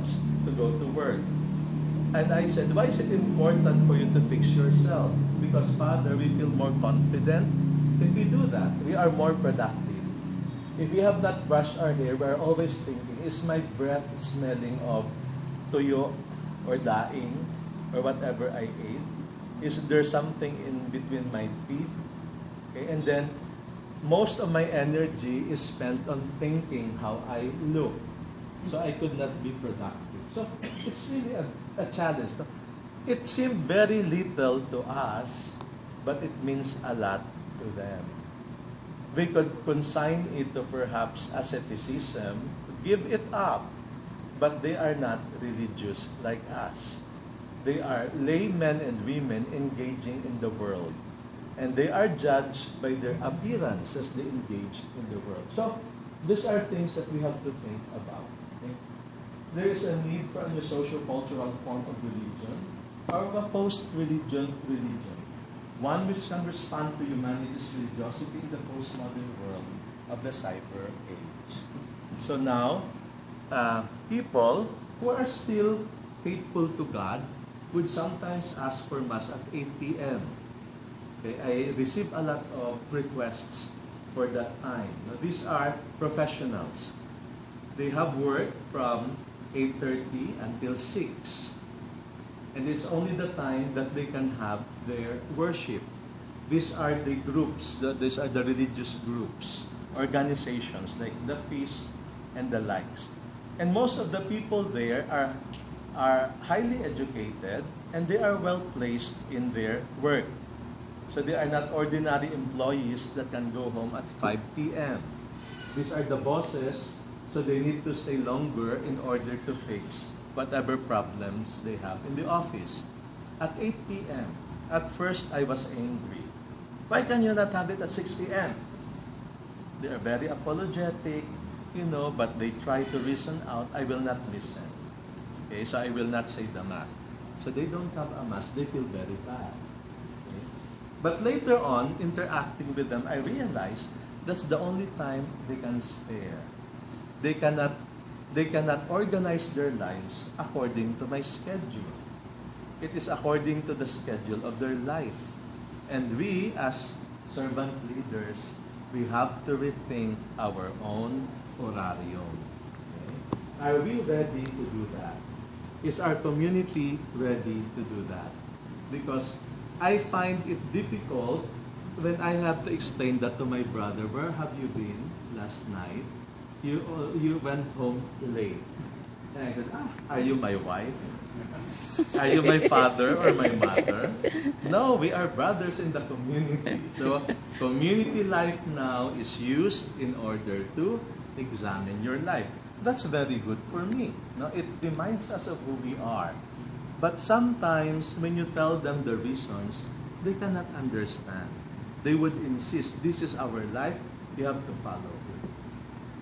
themselves to go to work. And I said, why is it important for you to fix yourself? Because, Father, we feel more confident if we do that. We are more productive. If we have not brushed our hair, we are always thinking, is my breath smelling of tuyo or daing or whatever I ate? Is there something in between my teeth? Okay, and then, most of my energy is spent on thinking how I look. So I could not be productive. So it's really a challenge. It seemed very little to us, but it means a lot to them. We could consign it to perhaps asceticism, give it up, but they are not religious like us. They are laymen and women engaging in the world. And they are judged by their appearance as they engage in the world. So, these are things that we have to think about. Okay? There is a need for a new social-cultural form of religion, or a post-religion religion. One which can respond to humanity's religiosity in the postmodern world of the cyber age. So now, people who are still faithful to God would sometimes ask for Mass at 8 p.m. Okay, I receive a lot of requests for that time. Now, these are professionals. They have work from 8:30 until 6. And it's only the time that they can have their worship. These are the groups, these are the religious groups, organizations like the feast and the likes. And most of the people there are highly educated and they are well placed in their work. So they are not ordinary employees that can go home at 5 p.m. These are the bosses, so they need to stay longer in order to fix whatever problems they have in the office. At 8 p.m., at first I was angry. Why can you not have it at 6 p.m.? They are very apologetic, but they try to reason out. I will not listen. Okay, so I will not say the Mass. So they don't have a Mass, they feel very bad. But later on, interacting with them, I realized that's the only time they can spare. They cannot organize their lives according to my schedule. It is according to the schedule of their life. And we, as servant leaders, we have to rethink our own horarium. Okay? Are we ready to do that? Is our community ready to do that? Because I find it difficult when I have to explain that to my brother. Where have you been last night? You went home late. And I said, are you my wife? Are you my father or my mother? No, we are brothers in the community. So community life now is used in order to examine your life. That's very good for me. Now, it reminds us of who we are. But sometimes, when you tell them the reasons, they cannot understand. They would insist, this is our life, you have to follow it.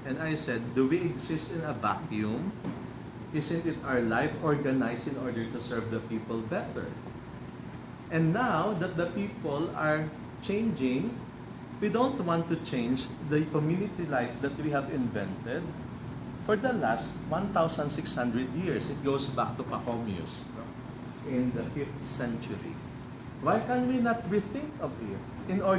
And I said, do we exist in a vacuum? Isn't it our life organized in order to serve the people better? And now that the people are changing, we don't want to change the community life that we have invented for the last 1,600 years. It goes back to Pachomius in the 5th century. Why can we not rethink of it in order